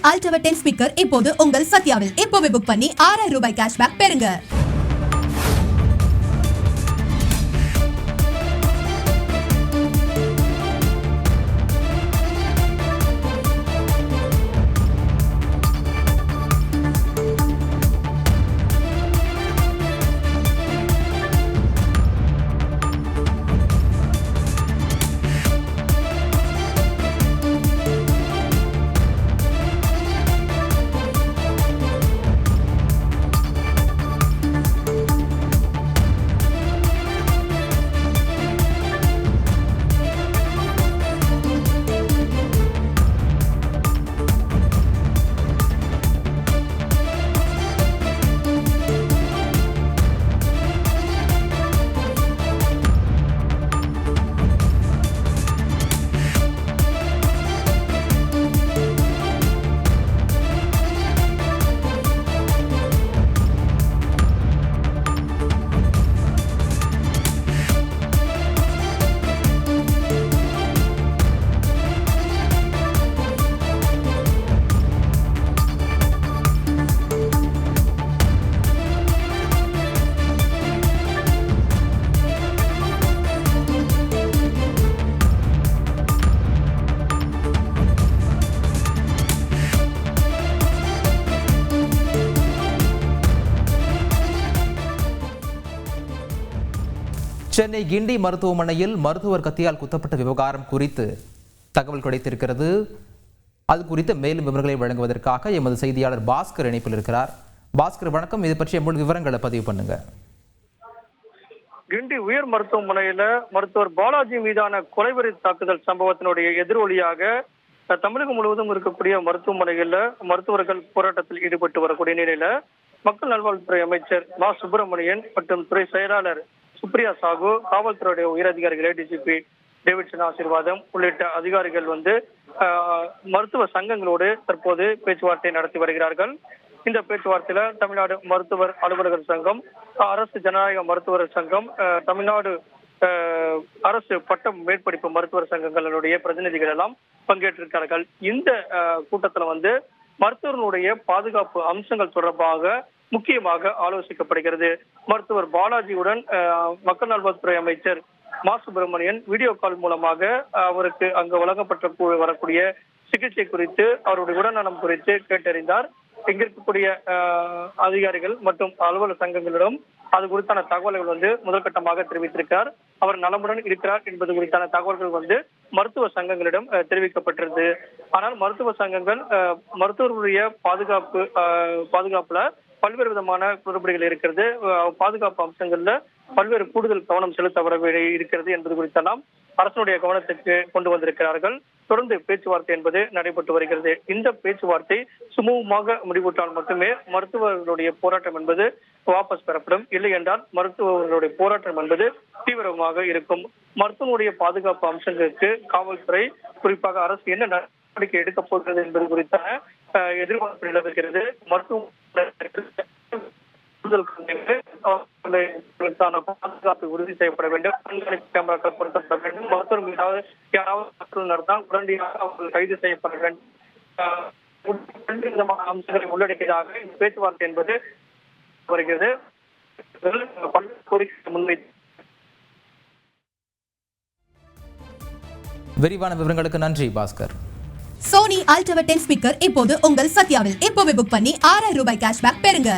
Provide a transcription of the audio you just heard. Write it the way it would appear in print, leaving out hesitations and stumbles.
Ultra 10 speaker இப்போது உங்கள் சத்யாவில். இப்போவே புக் பண்ணி ₹6000 கேஷ்பேக் பெறுங்க. சென்னை கிண்டி மருத்துவமனையில் மருத்துவர் கத்தியால் குத்தப்பட்ட விவகாரம் குறித்து தகவல் கிடைத்திருக்கிறது. அது குறித்து மேலும் விவரங்களை வழங்குவதற்காக எமது செய்தியாளர் பாஸ்கர் இணைப்பில் இருக்கிறார். பாஸ்கர் வணக்கம். இது பற்றிய முழு விவரங்களை பதிவு பண்ணுங்க. கிண்டி உயர் மருத்துவமனையில மருத்துவர் பாலாஜி மீதான கொலைவெறி தாக்குதல் சம்பவத்தினுடைய எதிரொலியாக தமிழகம் முழுவதும் இருக்கக்கூடிய மருத்துவமனைகள்ல மருத்துவர்கள் போராட்டத்தில் ஈடுபட்டு வரக்கூடிய நிலையில மக்கள் நல்வாழ்வுத்துறை அமைச்சர் மா சுப்பிரமணியன் மற்றும் துறை செயலாளர் சுப்ரியா சாகு, காவல்துறையுடைய உயரதிகாரிகள் ஏடிஜிபி டேவிட்சன் ஆசீர்வாதம் உள்ளிட்ட அதிகாரிகள் மருத்துவ சங்கங்களோடு தற்போது பேச்சுவார்த்தை நடத்தி வருகிறார்கள். இந்த பேச்சுவார்த்தையில தமிழ்நாடு மருத்துவர் அலுவலகர் சங்கம், அரசு ஜனநாயக மருத்துவர் சங்கம், தமிழ்நாடு அரசு பட்டம் மேற்படிப்பு மருத்துவர் சங்கங்களுடைய பிரதிநிதிகள் எல்லாம் பங்கேற்றிருக்கிறார்கள். இந்த கூட்டத்துல மருத்துவர்களுடைய பாதுகாப்பு அம்சங்கள் தொடர்பாக முக்கியமாக ஆலோசிக்கப்படுகிறது. மருத்துவர் பாலாஜியுடன் மக்கள் நல்வாழ்வுத்துறை அமைச்சர் மா சுப்பிரமணியன் வீடியோ கால் மூலமாக அவருக்கு அங்கு வழங்கப்பட்ட வரக்கூடிய சிகிச்சை குறித்து, அவருடைய உடல்நலம் குறித்து கேட்டறிந்தார். இங்க இருக்கக்கூடிய அதிகாரிகள் மற்றும் அலுவலக சங்கங்களிடம் அது குறித்தான தகவல்கள் முதற்கட்டமாக தெரிவித்திருக்கிறார். அவர் நலமுடன் இருக்கிறார் என்பது குறித்தான தகவல்கள் மருத்துவ சங்கங்களிடம் தெரிவிக்கப்பட்டிருந்தது. ஆனால் மருத்துவ சங்கங்கள் மருத்துவர்களுடைய பாதுகாப்புல பல்வேறு விதமான குளறுபடிகள் இருக்கிறது, பாதுகாப்பு அம்சங்கள்ல பல்வேறு கூடுதல் கவனம் செலுத்தப்பட இருக்கிறது என்பது குறித்தெல்லாம் அரசனுடைய கவனத்துக்கு கொண்டு வந்திருக்கிறார்கள். தொடர்ந்து பேச்சுவார்த்தை என்பது நடைபெற்று வருகிறது. இந்த பேச்சுவார்த்தை சுமூகமாக முடிவுற்றால் மட்டுமே மருத்துவர்களுடைய போராட்டம் என்பது வாபஸ் பெறப்படும். இல்லை என்றால் மருத்துவர்களுடைய போராட்டம் என்பது தீவிரமாக இருக்கும். மருத்துவனுடைய பாதுகாப்பு அம்சங்களுக்கு காவல்துறை, குறிப்பாக அரசு என்ன நடவடிக்கை எடுக்கப் போகிறது என்பது குறித்தான எதிர்பார்ப்பு நிலவுகிறது. பாதுகாப்பு உறுதி செய்யப்பட வேண்டும், கண்காணிப்பு கேமராக்கள் பொருத்தப்பட வேண்டும், மருத்துவர் மீதாவது யாராவது நடந்தால் உடனடியாக அவர்கள் கைது செய்யப்பட வேண்டும். விதமான அம்சங்களை உள்ளடக்கியதாக இந்த பேச்சுவார்த்தை என்பது வருகிறது. விரிவான விவரங்களுக்கு நன்றி பாஸ்கர். சோனி Ultra 10 ஸ்பீக்கர் இப்போது உங்கள் சத்யாவில். இப்போவே புக் பண்ணி ₹6000 கேஷ்பேக் பெறுங்க.